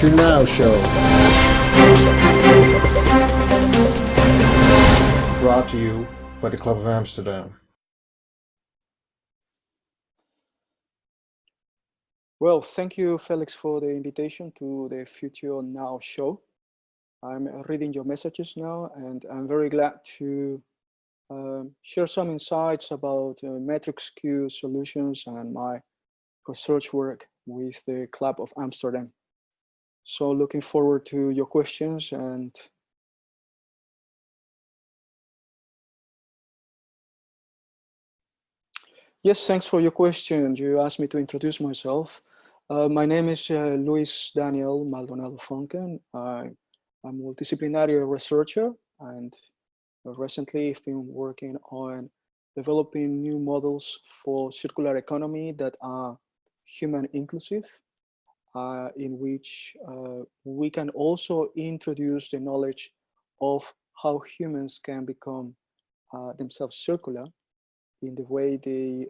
Future Now show. Brought to you by the Club of Amsterdam. Well, thank you, Felix, for the invitation to the Future Now show. I'm reading your messages now, and I'm very glad to share some insights about Matrix-Q solutions and my research work with the Club of Amsterdam. So looking forward to your questions. And yes, thanks for your question. You asked me to introduce myself. My name is Luis Daniel Maldonado Fonken. I'm a multidisciplinary researcher, and recently I've been working on developing new models for circular economy that are human inclusive, in which we can also introduce the knowledge of how humans can become themselves circular in the way they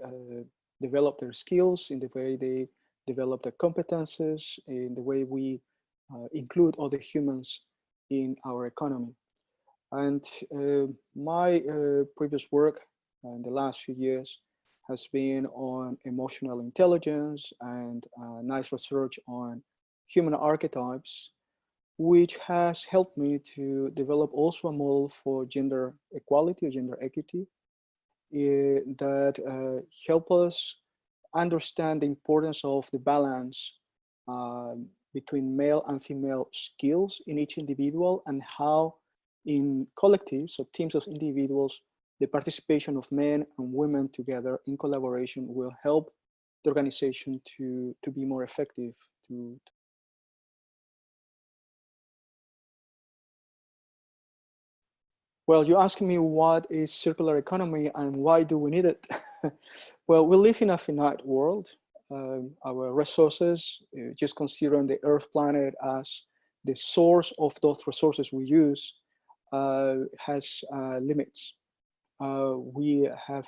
develop their skills, in the way they develop their competences, in the way we include other humans in our economy. And my previous work in the last few years has been on emotional intelligence and nice research on human archetypes, which has helped me to develop also a model for gender equality or gender equity that help us understand the importance of the balance between male and female skills in each individual, and how in collectives or teams of individuals, the participation of men and women together in collaboration will help the organization to be more effective. Well, you asked me what is circular economy and why do we need it? Well, we live in a finite world. Our resources, just considering the Earth planet as the source of those resources we use, has limits. We have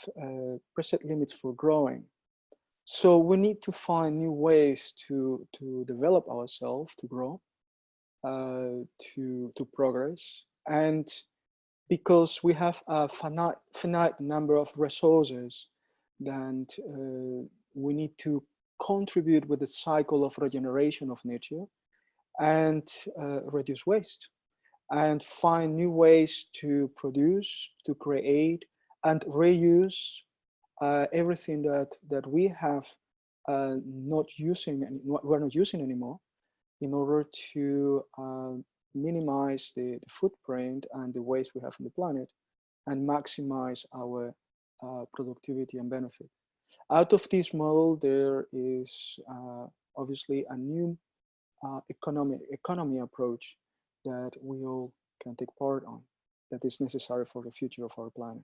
preset limits for growing. So we need to find new ways to develop ourselves, to grow, to progress. And because we have a finite number of resources, then we need to contribute with the cycle of regeneration of nature and reduce waste and find new ways to produce, to create, and reuse everything that we have we're not using anymore, in order to minimize the footprint and the waste we have on the planet and maximize our productivity and benefit. Out of this model, there is obviously a new economy approach that we all can take part on, that is necessary for the future of our planet.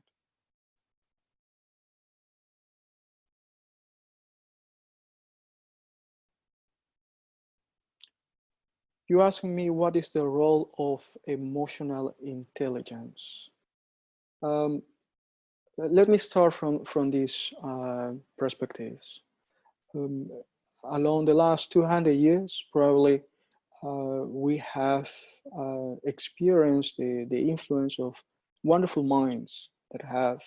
You ask me what is the role of emotional intelligence. Let me start from these perspectives. Along the last 200 years, probably, we have experienced the influence of wonderful minds that have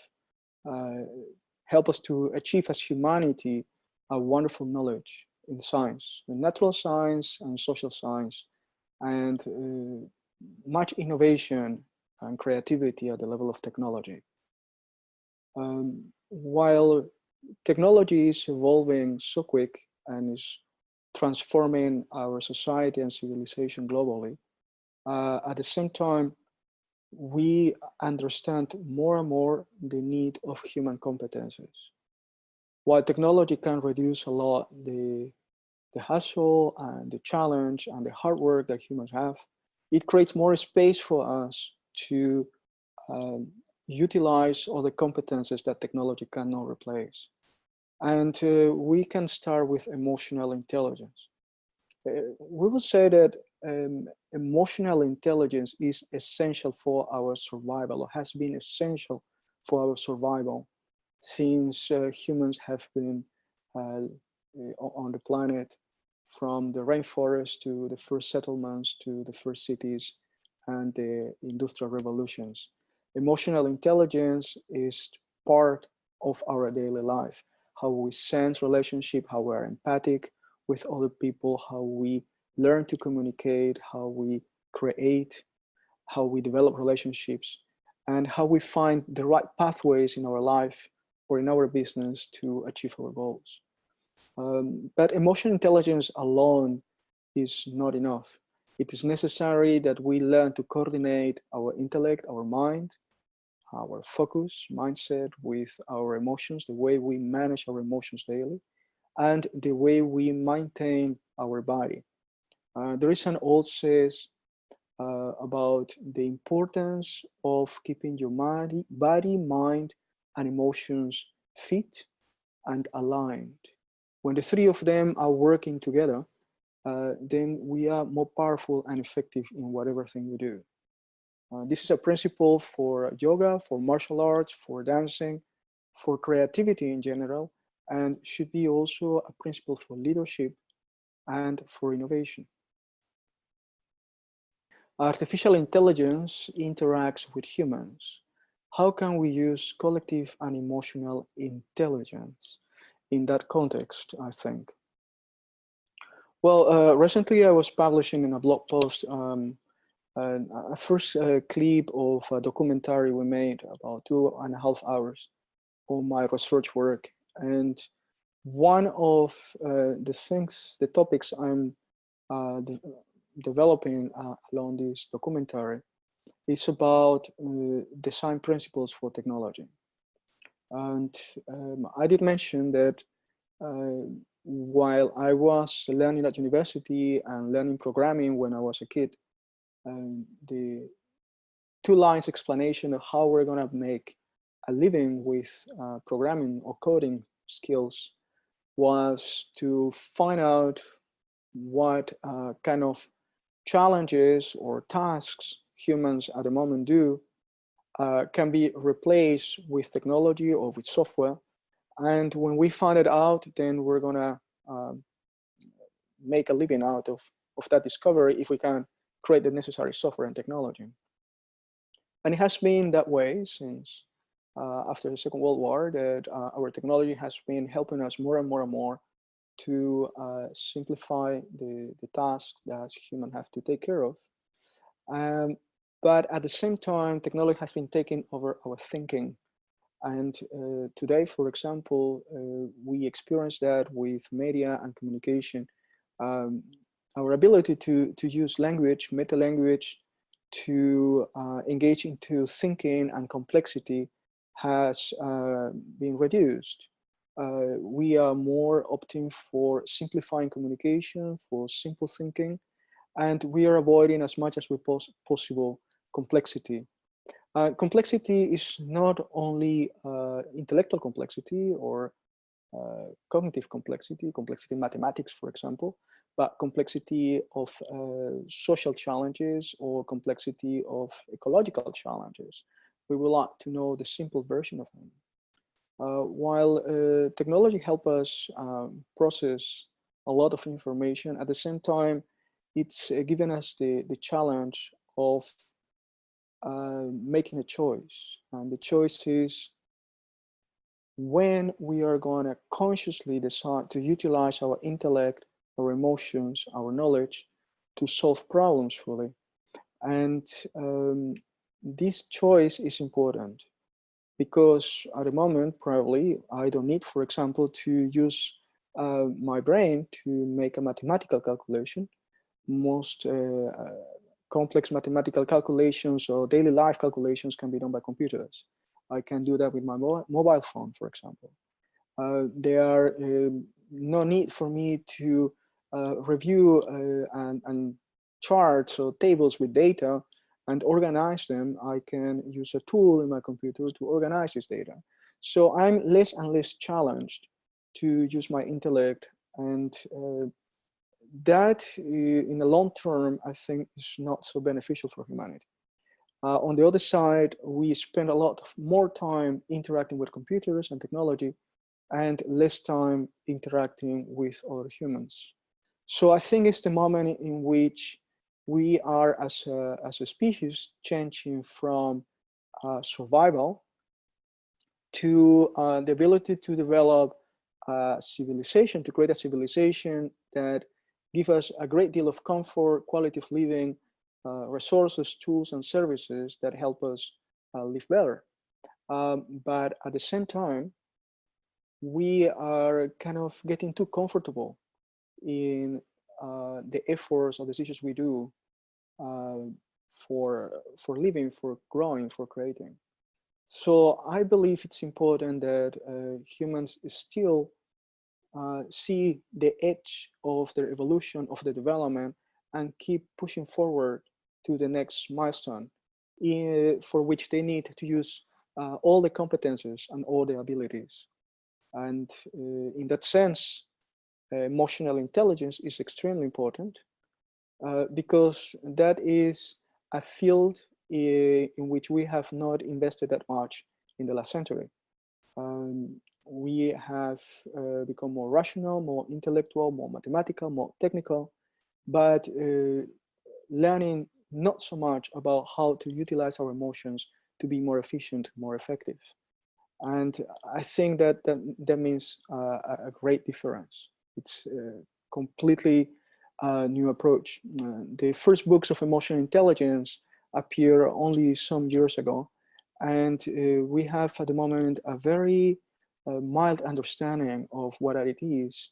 helped us to achieve as humanity a wonderful knowledge in science, in natural science and social science, and much innovation and creativity at the level of technology. While technology is evolving so quick and is transforming our society and civilization globally, at the same time, we understand more and more the need of human competences. While technology can reduce a lot the hassle and the challenge and the hard work that humans have, it creates more space for us to utilize all the competences that technology cannot replace. And we can start with emotional intelligence. We would say that emotional intelligence is essential for our survival, or has been essential for our survival since humans have been on the planet from the rainforest to the first settlements to the first cities and the industrial revolutions. Emotional intelligence is part of our daily life, how we sense relationship, how we're empathic with other people, how we learn to communicate, how we create, how we develop relationships, and how we find the right pathways in our life or in our business to achieve our goals. But emotional intelligence alone is not enough. It is necessary that we learn to coordinate our intellect, our mind, our focus, mindset with our emotions, the way we manage our emotions daily, and the way we maintain our body. There is an old says about the importance of keeping your body, mind, and emotions fit and aligned. When the three of them are working together, then we are more powerful and effective in whatever thing we do. This is a principle for yoga, for martial arts, for dancing, for creativity in general, and should be also a principle for leadership and for innovation. Artificial intelligence interacts with humans. How can we use collective and emotional intelligence in that context, I think? Well, recently I was publishing in a blog post a first clip of a documentary we made about 2.5 hours on my research work. And one of the topics I'm developing along this documentary is about design principles for technology. And I did mention that while I was learning at university and learning programming when I was a kid, the 2 lines explanation of how we're gonna make a living with programming or coding skills was to find out what kind of challenges or tasks humans at the moment do can be replaced with technology or with software. And when we find it out, then we're gonna make a living out of that discovery if we can create the necessary software and technology. And it has been that way since after the Second World War, that our technology has been helping us more and more and more to simplify the tasks that humans have to take care of. But at the same time, technology has been taking over our thinking. And today, for example, we experience that with media and communication. Our ability to use language, meta language, to engage into thinking and complexity has been reduced. We are more opting for simplifying communication, for simple thinking, and we are avoiding as much as we possible complexity. Complexity is not only intellectual complexity or cognitive complexity, complexity in mathematics, for example, but complexity of social challenges or complexity of ecological challenges. We would like to know the simple version of them. While technology helps us process a lot of information, at the same time, it's given us the challenge of making a choice. And the choice is when we are going to consciously decide to utilize our intellect, our emotions, our knowledge to solve problems fully. And this choice is important because at the moment, probably, I don't need, for example, to use my brain to make a mathematical calculation. Most complex mathematical calculations or daily life calculations can be done by computers. I can do that with my mobile phone, for example. There are no need for me to review and charts or tables with data and organize them. I can use a tool in my computer to organize this data. So I'm less and less challenged to use my intellect, and that in the long term, I think is not so beneficial for humanity. On the other side, we spend a lot more time interacting with computers and technology and less time interacting with other humans. So I think it's the moment in which we are, as a species, changing from survival to the ability to develop a civilization, to create a civilization that give us a great deal of comfort, quality of living, resources, tools, and services that help us live better. But at the same time, we are kind of getting too comfortable in the efforts or decisions we do uh, for living, for growing, for creating. So I believe it's important that humans still see the edge of their evolution, of the development, and keep pushing forward to the next milestone, for which they need to use all the competences and all the abilities. And in that sense, emotional intelligence is extremely important because that is a field in which we have not invested that much in the last century. We have become more rational, more intellectual, more mathematical, more technical, but learning not so much about how to utilize our emotions to be more efficient, more effective. And I think that means a great difference. It's a completely new approach. The first books of emotional intelligence appeared only some years ago. And we have at the moment a very mild understanding of what it is.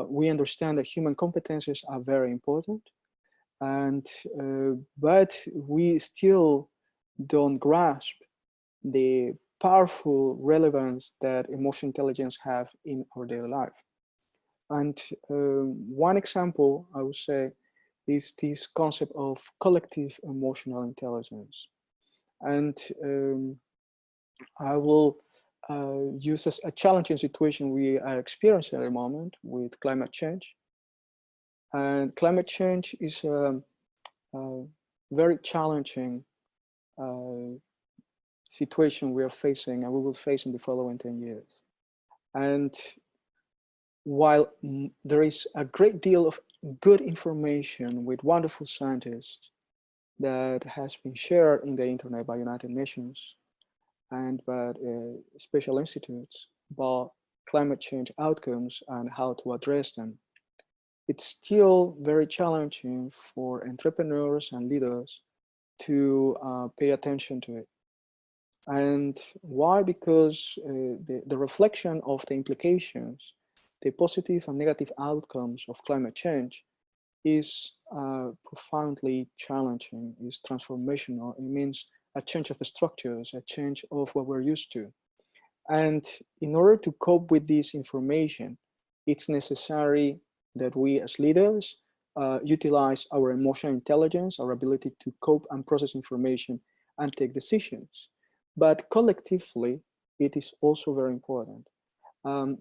We understand that human competences are very important, and but we still don't grasp the powerful relevance that emotional intelligence have in our daily life. And one example I would say is this concept of collective emotional intelligence. And I will use as a challenging situation we are experiencing at the moment with climate change. And climate change is a very challenging situation we are facing and we will face in the following 10 years. And while there is a great deal of good information with wonderful scientists that has been shared in the internet by United Nations and by special institutes about climate change outcomes and how to address them, it's still very challenging for entrepreneurs and leaders to pay attention to it. And why? Because the reflection of the implications, the positive and negative outcomes of climate change is profoundly challenging, is transformational. It means a change of structures, a change of what we're used to. And in order to cope with this information, it's necessary that we as leaders utilize our emotional intelligence, our ability to cope and process information and take decisions. But collectively, it is also very important.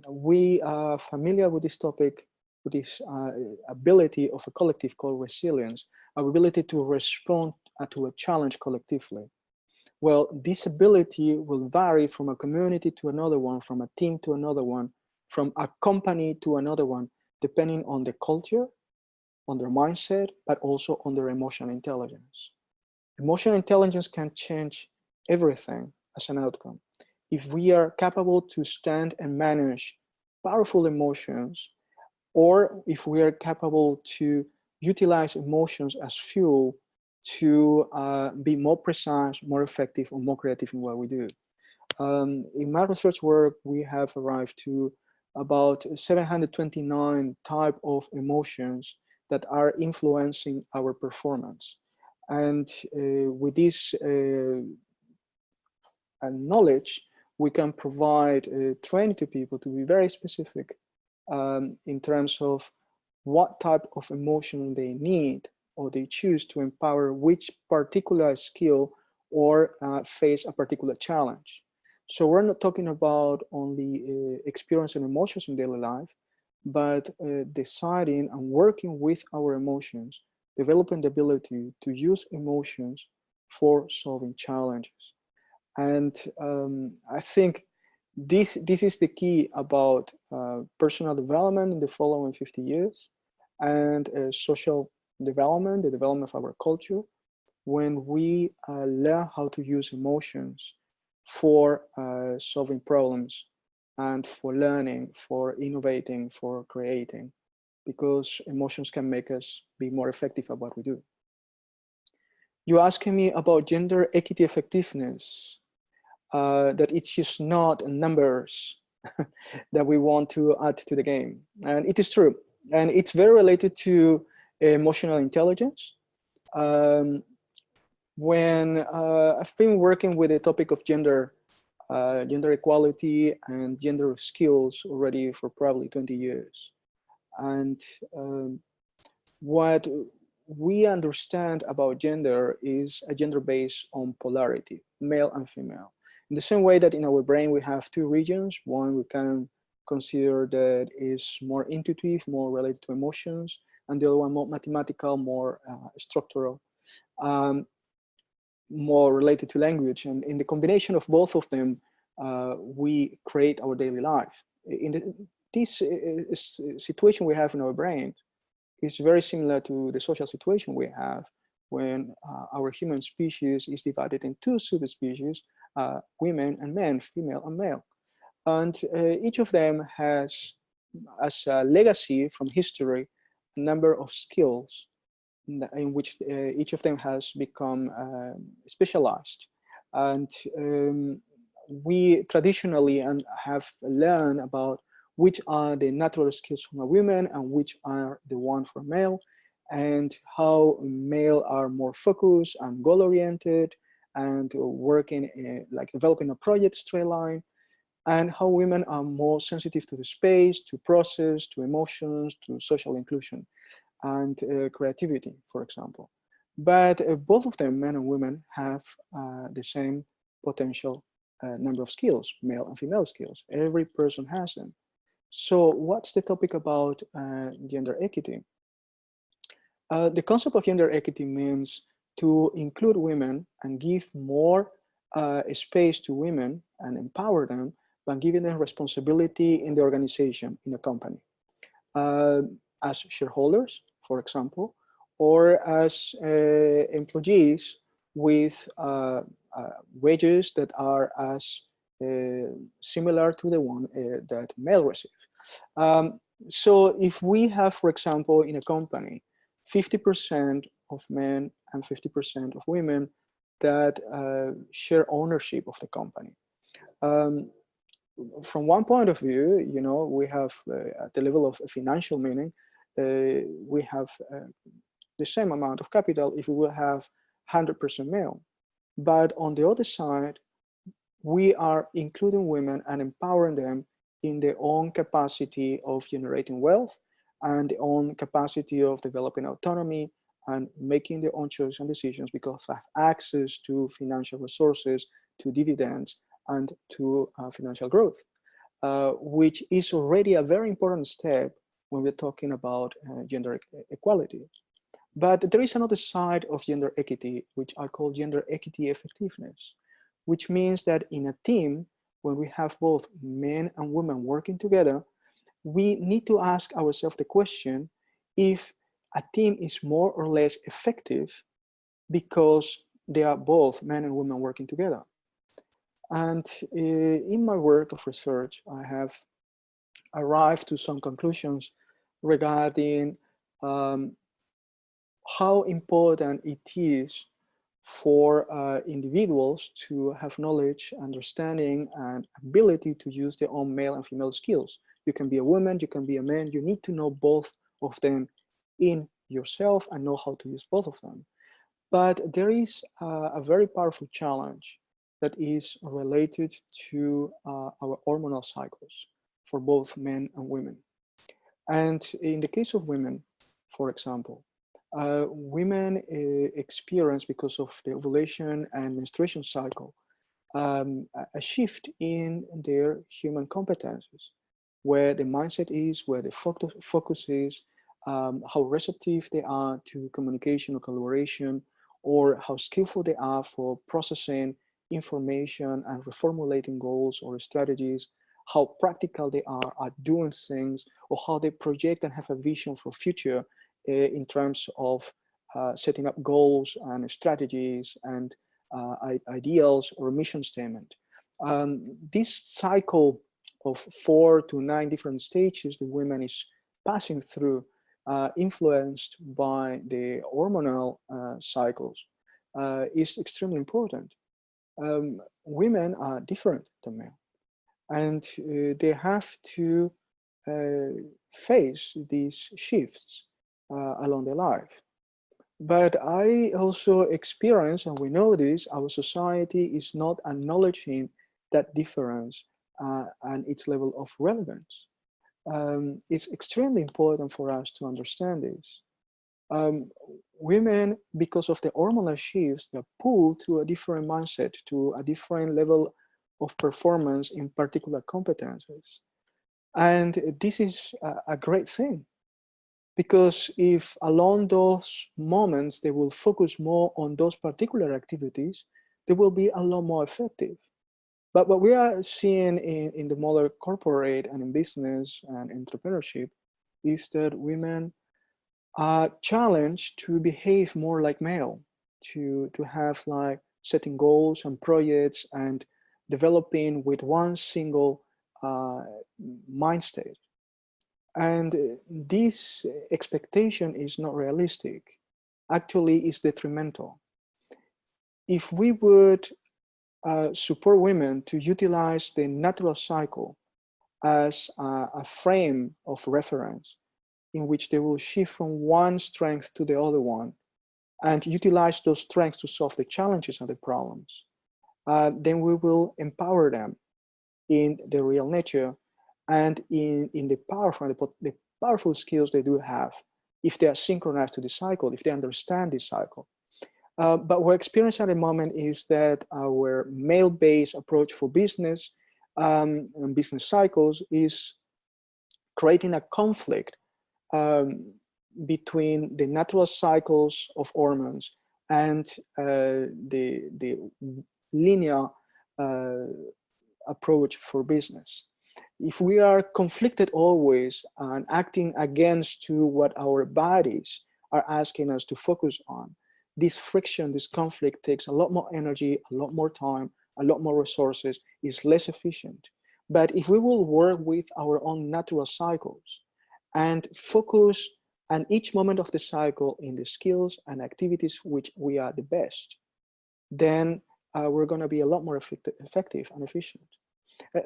We are familiar with this topic, with this ability of a collective called resilience, our ability to respond to a challenge collectively. Well, this ability will vary from a community to another one, from a team to another one, from a company to another one, depending on the culture, on their mindset, but also on their emotional intelligence. Emotional intelligence can change everything as an outcome. If we are capable to stand and manage powerful emotions, or if we are capable to utilize emotions as fuel to be more precise, more effective, or more creative in what we do. In my research work, we have arrived to about 729 type of emotions that are influencing our performance. And with this knowledge, we can provide training to people to be very specific in terms of what type of emotion they need or they choose to empower which particular skill or face a particular challenge. So we're not talking about only experiencing emotions in daily life, but deciding and working with our emotions, developing the ability to use emotions for solving challenges. And I think this is the key about personal development in the following 50 years. and social development, the development of our culture, when we learn how to use emotions for solving problems and for learning, for innovating, for creating, because emotions can make us be more effective at what we do. You're asking me about gender equity effectiveness, that it's just not numbers that we want to add to the game. And it is true. And it's very related to emotional intelligence. When I've been working with the topic of gender equality and gender skills already for probably 20 years. And what we understand about gender is a gender based on polarity, male and female. In the same way that in our brain we have two regions, one we can consider that is more intuitive, more related to emotions, and the other one more mathematical, more structural, more related to language. And in the combination of both of them, we create our daily life. This situation we have in our brain is very similar to the social situation we have when our human species is divided in two subspecies, women and men, female and male. And each of them has, as a legacy from history, a number of skills in which each of them has become specialized. And we traditionally have learned about which are the natural skills for a woman and which are the one for male, and how male are more focused and goal-oriented and working like developing a project straight line, and how women are more sensitive to the space, to process, to emotions, to social inclusion and creativity, for example. But both of them, men and women, have the same potential number of skills, male and female skills. Every person has them. So what's the topic about gender equity? The concept of gender equity means to include women and give more space to women and empower them by giving them responsibility in the organization, in the company. As shareholders, for example, or as employees with wages that are as similar to the one that male receive. So if we have, for example, in a company, 50% of men and 50% of women that share ownership of the company. From one point of view, you know, we have at the level of financial meaning, we have the same amount of capital if we will have 100% male. But on the other side, we are including women and empowering them in their own capacity of generating wealth and their own capacity of developing autonomy and making their own choices and decisions because they have access to financial resources, to dividends, and to financial growth, which is already a very important step when we're talking about gender equality. But there is another side of gender equity, which I call gender equity effectiveness, which means that in a team, when we have both men and women working together, we need to ask ourselves the question if a team is more or less effective because they are both men and women working together. And in my work of research, I have arrived to some conclusions regarding how important it is for individuals to have knowledge, understanding, and ability to use their own male and female skills. You can be a woman, you can be a man, you need to know both of them in yourself and know how to use both of them. But there is a very powerful challenge that is related to our hormonal cycles for both men and women. And in the case of women, for example, women experience, because of the ovulation and menstruation cycle, a shift in their human competences, where the mindset is, where the focus is, how receptive they are to communication or collaboration, or how skillful they are for processing information and reformulating goals or strategies, how practical they are at doing things, or how they project and have a vision for future in terms of setting up goals and strategies and ideals or mission statement. This cycle of 4 to 9 different stages the women is passing through, influenced by the hormonal cycles, is extremely important. Women are different than men, and they have to face these shifts along their life. But I also experience, and we know this, our society is not acknowledging that difference and its level of relevance. It's extremely important for us to understand this. Women, because of the hormonal shifts, they're pulled to a different mindset, to a different level of performance in particular competences. And this is a great thing, because if along those moments they will focus more on those particular activities, they will be a lot more effective. But what we are seeing in the modern corporate and in business and entrepreneurship is that women are challenged to behave more like male, to have like setting goals and projects and developing with one single mind state. And this expectation is not realistic. Actually, it's detrimental. If we would support women to utilize the natural cycle as a frame of reference in which they will shift from one strength to the other one and utilize those strengths to solve the challenges and the problems, then we will empower them in the real nature and in the powerful skills they do have if they are synchronized to the cycle, if they understand this cycle. But what we're experiencing at the moment is that our male-based approach for business and business cycles is creating a conflict between the natural cycles of hormones and the linear approach for business. If we are conflicted always and acting against to what our bodies are asking us to focus on, this friction, this conflict takes a lot more energy, a lot more time, a lot more resources, is less efficient. But if we will work with our own natural cycles and focus on each moment of the cycle in the skills and activities which we are the best, then we're going to be a lot more effective and efficient.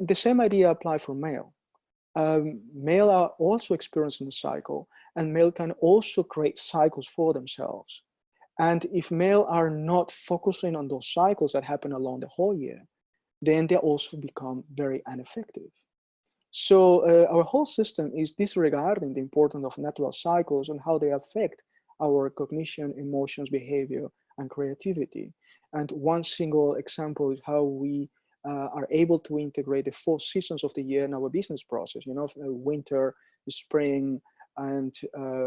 The same idea applies for male. Male are also experiencing a cycle, and male can also create cycles for themselves. And if male are not focusing on those cycles that happen along the whole year, then they also become very ineffective. So our whole system is disregarding the importance of natural cycles and how they affect our cognition, emotions, behavior, and creativity. And one single example is how we are able to integrate the 4 seasons of the year in our business process, you know, winter, spring, and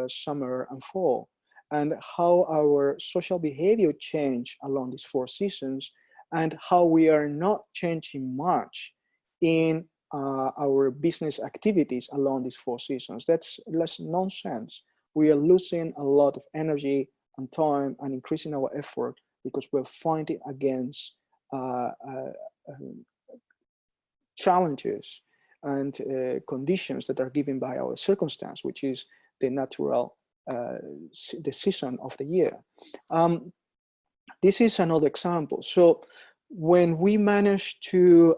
summer and fall, and how our social behavior change along these 4 seasons, and how we are not changing much in our business activities along these 4 seasons. That's less nonsense. We are losing a lot of energy and time and increasing our effort because we're fighting against challenges and conditions that are given by our circumstance, which is the natural the season of the year. This is another example. So when we manage to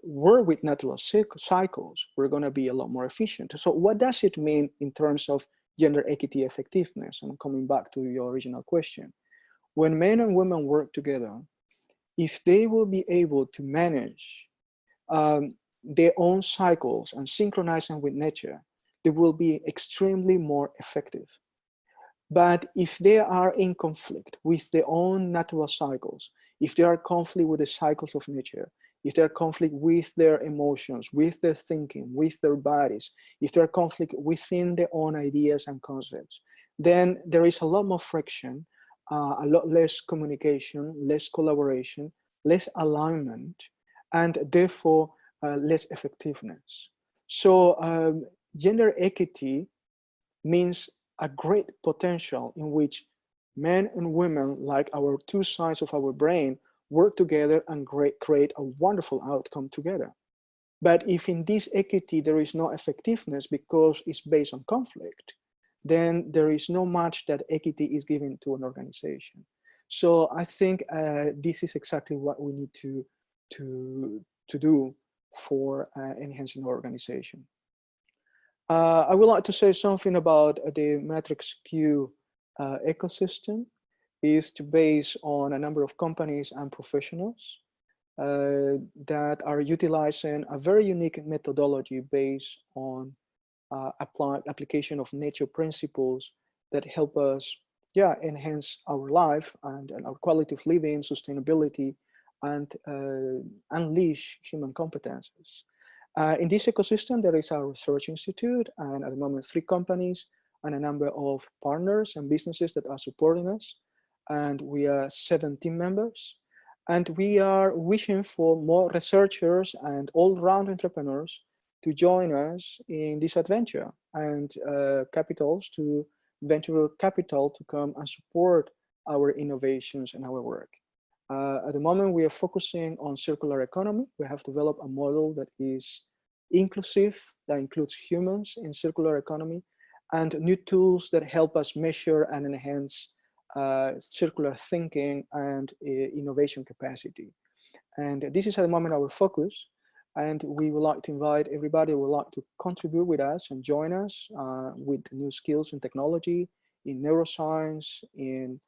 work with natural cycles, we're going to be a lot more efficient. So what does it mean in terms of gender equity effectiveness? And coming back to your original question, when men and women work together, if they will be able to manage their own cycles and synchronize them with nature, they will be extremely more effective. But if they are in conflict with their own natural cycles, if they are in conflict with the cycles of nature, if they're in conflict with their emotions, with their thinking, with their bodies, if they're in conflict within their own ideas and concepts, then there is a lot more friction, a lot less communication, less collaboration, less alignment, and therefore less effectiveness. So gender equity means a great potential in which men and women, like our two sides of our brain, work together and create a wonderful outcome together. But if in this equity there is no effectiveness because it's based on conflict, then there is no much that equity is given to an organization. So I think this is exactly what we need to do for enhancing our organization. I would like to say something about the Matrix-Q ecosystem. Is to base on a number of companies and professionals that are utilizing a very unique methodology based on application of nature principles that help us, enhance our life and our quality of living, sustainability, and unleash human competences. In this ecosystem, there is our research institute, and at the moment, 3 companies and a number of partners and businesses that are supporting us. And we are 17 members. And we are wishing for more researchers and all-round entrepreneurs to join us in this adventure, and capitals to venture capital to come and support our innovations and our work. At the moment, we are focusing on circular economy. We have developed a model that is inclusive, that includes humans in circular economy, and new tools that help us measure and enhance circular thinking and innovation capacity. And this is at the moment our focus. And we would like to invite everybody who would like to contribute with us and join us with new skills in technology, in neuroscience, in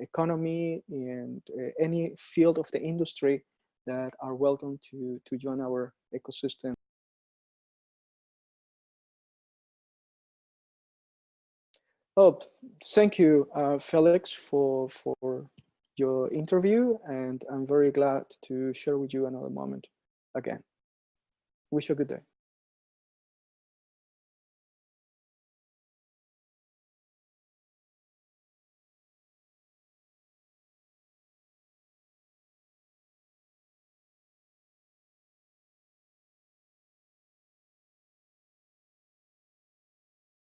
economy, in any field of the industry, that are welcome to join our ecosystem. Oh, thank you, Felix, for your interview, and I'm very glad to share with you another moment again. Wish you a good day.